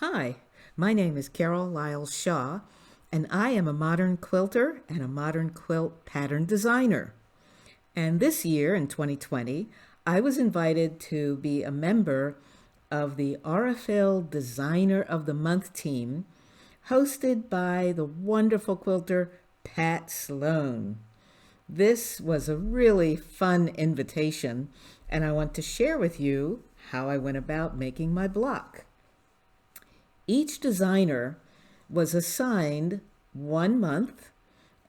Hi, my name is Carol Lyles Shaw, and I am a modern quilter and a modern quilt pattern designer. And this year, in 2020, I was invited to be a member of the Aurifil Designer of the Month team, hosted by the wonderful quilter Pat Sloan. This was a really fun invitation, and I want to share with you how I went about making my block. Each designer was assigned 1 month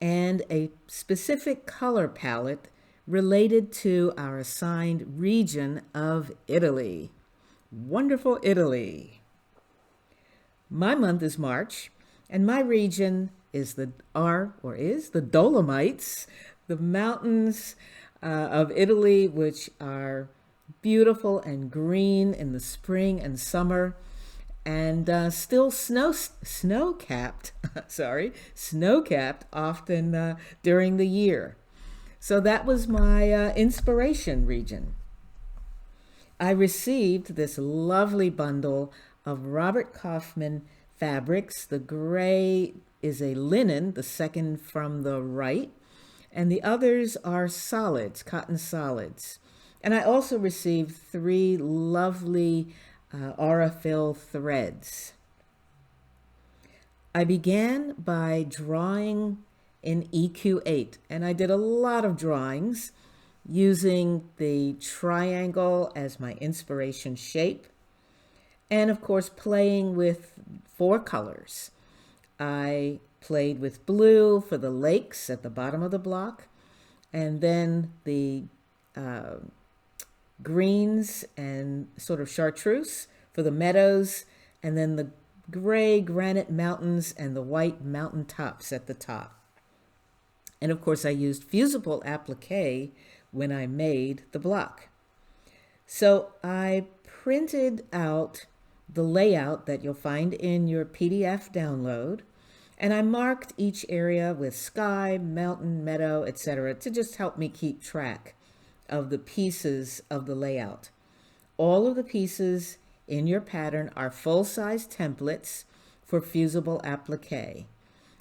and a specific color palette related to our assigned region of Italy. Wonderful Italy. My month is March, and my region is the Dolomites, the mountains of Italy, which are beautiful and green in the spring and summer, and still snow-capped, snow-capped often during the year. So that was my inspiration region. I received this lovely bundle of Robert Kaufman fabrics. The gray is a linen, the second from the right, and the others are solids, cotton solids. And I also received 3 lovely Aurifil threads. I began by drawing in EQ8, and I did a lot of drawings using the triangle as my inspiration shape, and of course playing with 4 colors. I played with blue for the lakes at the bottom of the block, and then the greens and sort of chartreuse for the meadows, and then the gray granite mountains and the white mountain tops at the top. And of course I used fusible applique when I made the block. So I printed out the layout that you'll find in your PDF download, and I marked each area with sky, mountain, meadow, etc. to just help me keep track of the pieces of the layout. All of the pieces in your pattern are full-size templates for fusible applique,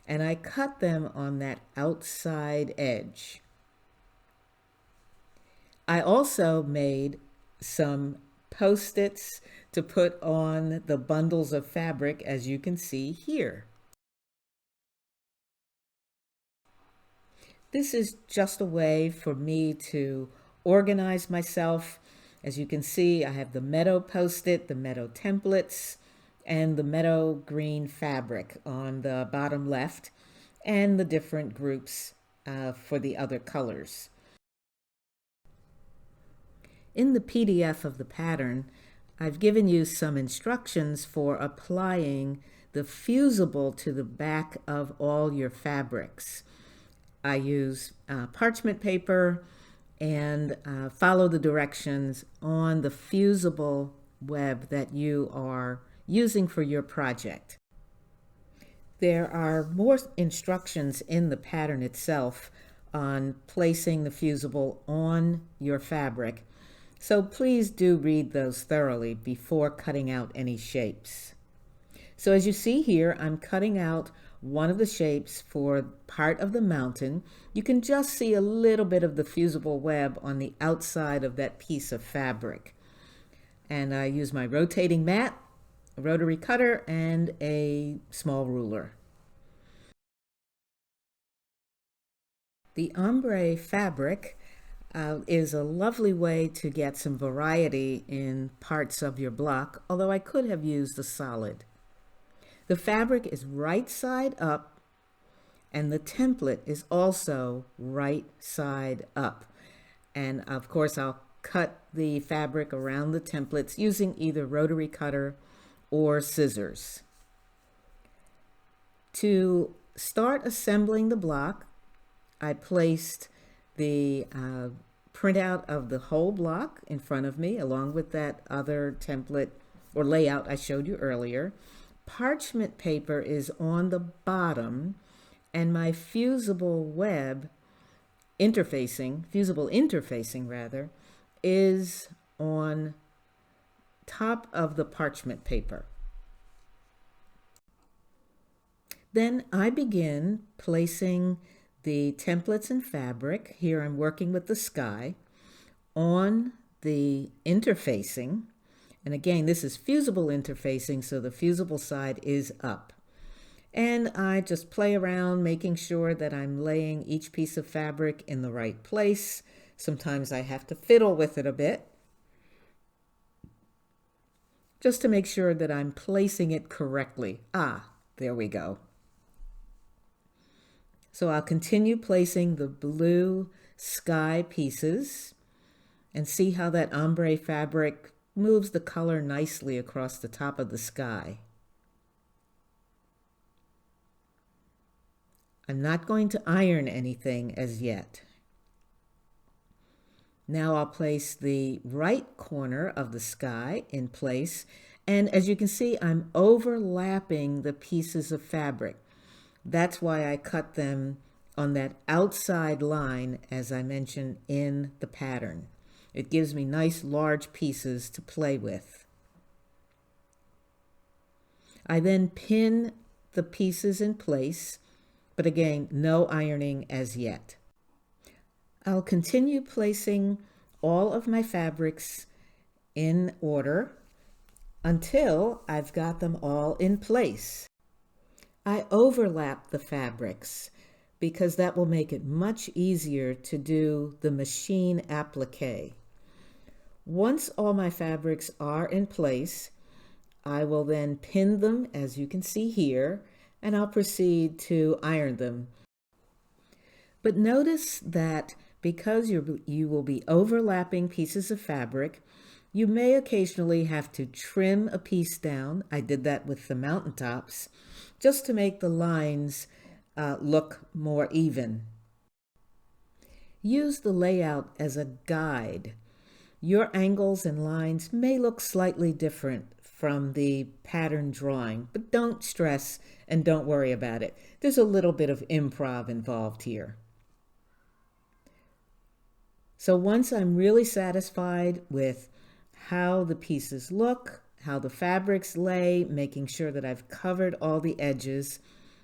and I cut them on that outside edge. I also made some post-its to put on the bundles of fabric, as you can see here. This is just a way for me to organize myself. As you can see, I have the meadow post-it, the meadow templates, and the meadow green fabric on the bottom left, and the different groups for the other colors. In the PDF of the pattern, I've given you some instructions for applying the fusible to the back of all your fabrics. I use parchment paper and follow the directions on the fusible web that you are using for your project. There are more instructions in the pattern itself on placing the fusible on your fabric, so please do read those thoroughly before cutting out any shapes. So as you see here, I'm cutting out one of the shapes for part of the mountain. You can just see a little bit of the fusible web on the outside of that piece of fabric. And I use my rotating mat, a rotary cutter, and a small ruler. The ombre fabric is a lovely way to get some variety in parts of your block, although I could have used a solid. The fabric is right side up, and the template is also right side up. And of course, I'll cut the fabric around the templates using either rotary cutter or scissors. To start assembling the block, I placed the printout of the whole block in front of me, along with that other template or layout I showed you earlier. Parchment paper is on the bottom, and my fusible interfacing rather, is on top of the parchment paper. Then I begin placing the templates and fabric, here I'm working with the sky, on the interfacing. And again, this is fusible interfacing, so the fusible side is up. And I just play around, making sure that I'm laying each piece of fabric in the right place. Sometimes I have to fiddle with it a bit, just to make sure that I'm placing it correctly. Ah, there we go. So I'll continue placing the blue sky pieces and see how that ombre fabric moves the color nicely across the top of the sky. I'm not going to iron anything as yet. Now I'll place the right corner of the sky in place, and as you can see, I'm overlapping the pieces of fabric. That's why I cut them on that outside line, as I mentioned in the pattern. It gives me nice large pieces to play with. I then pin the pieces in place, but again, no ironing as yet. I'll continue placing all of my fabrics in order until I've got them all in place. I overlap the fabrics because that will make it much easier to do the machine applique. Once all my fabrics are in place, I will then pin them, as you can see here, and I'll proceed to iron them. But notice that because you will be overlapping pieces of fabric, you may occasionally have to trim a piece down. I did that with the mountaintops, just to make the lines look more even. Use the layout as a guide. Your angles and lines may look slightly different from the pattern drawing, but don't stress and don't worry about it. There's a little bit of improv involved here. So once I'm really satisfied with how the pieces look, how the fabrics lay, making sure that I've covered all the edges,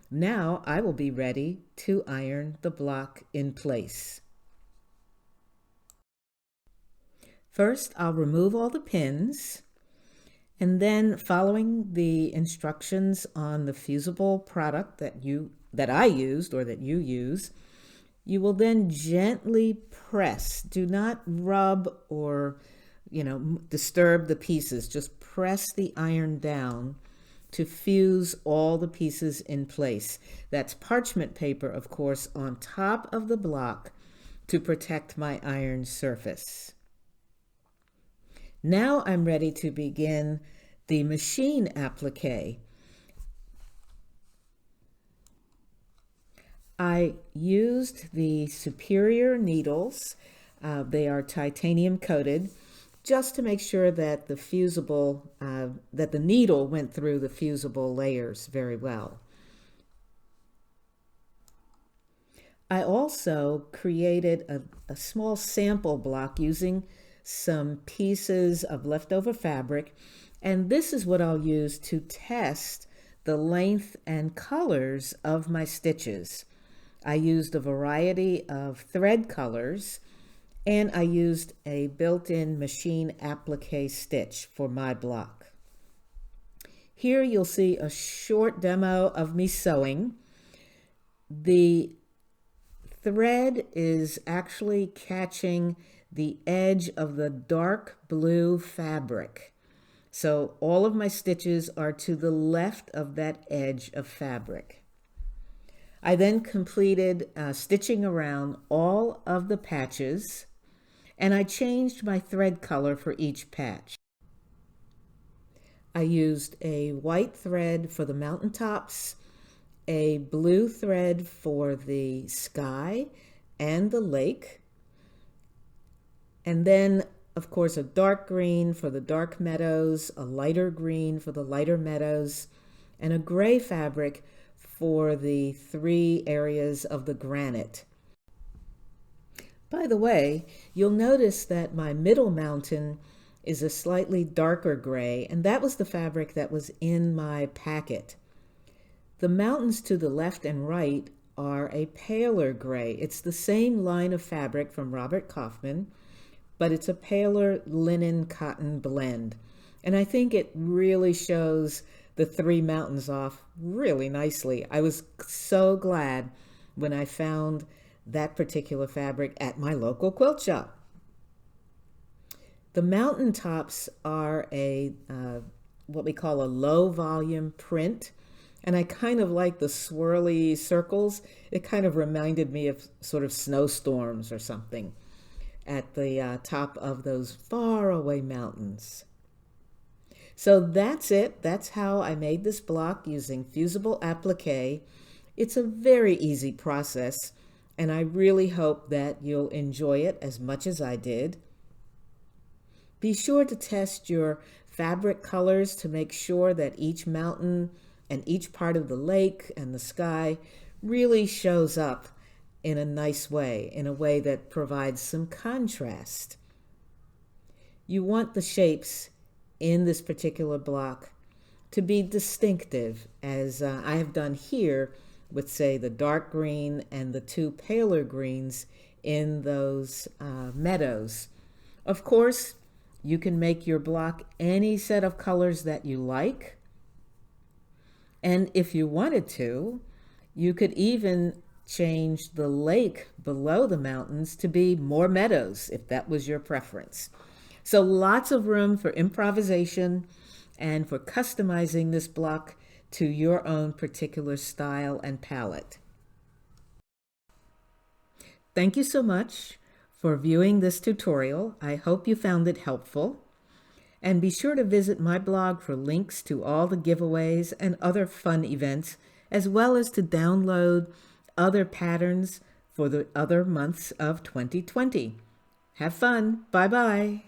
now I will be ready to iron the block in place. First, I'll remove all the pins, and then following the instructions on the fusible product that I used or that you use, you will then gently press. Do not rub or, disturb the pieces. Just press the iron down to fuse all the pieces in place. That's parchment paper, of course, on top of the block to protect my iron surface. Now I'm ready to begin the machine applique. I used the superior needles. They are titanium coated, just to make sure that the fusible, that the needle went through the fusible layers very well. I also created a small sample block using some pieces of leftover fabric, and this is what I'll use to test the length and colors of my stitches. I used a variety of thread colors, and I used a built-in machine applique stitch for my block. Here you'll see a short demo of me sewing. The thread is actually catching the edge of the dark blue fabric. So all of my stitches are to the left of that edge of fabric. I then completed stitching around all of the patches, and I changed my thread color for each patch. I used a white thread for the mountaintops, a blue thread for the sky and the lake, and then, of course, a dark green for the dark meadows, a lighter green for the lighter meadows, and a gray fabric for the 3 areas of the granite. By the way, you'll notice that my middle mountain is a slightly darker gray, and that was the fabric that was in my packet. The mountains to the left and right are a paler gray. It's the same line of fabric from Robert Kaufman, but it's a paler linen cotton blend. And I think it really shows the three mountains off really nicely. I was so glad when I found that particular fabric at my local quilt shop. The mountain tops are a what we call a low volume print, and I kind of like the swirly circles. It kind of reminded me of sort of snowstorms or something at the top of those far away mountains. So that's it. That's how I made this block using fusible applique. It's a very easy process, and I really hope that you'll enjoy it as much as I did. Be sure to test your fabric colors to make sure that each mountain and each part of the lake and the sky really shows up in a nice way, in a way that provides some contrast. You want the shapes in this particular block to be distinctive, as I have done here with, say, the dark green and the two paler greens in those meadows. Of course, you can make your block any set of colors that you like. And if you wanted to, you could even change the lake below the mountains to be more meadows, if that was your preference. So lots of room for improvisation and for customizing this block to your own particular style and palette. Thank you so much for viewing this tutorial. I hope you found it helpful. And be sure to visit my blog for links to all the giveaways and other fun events, as well as to download other patterns for the other months of 2020. Have fun. Bye-bye.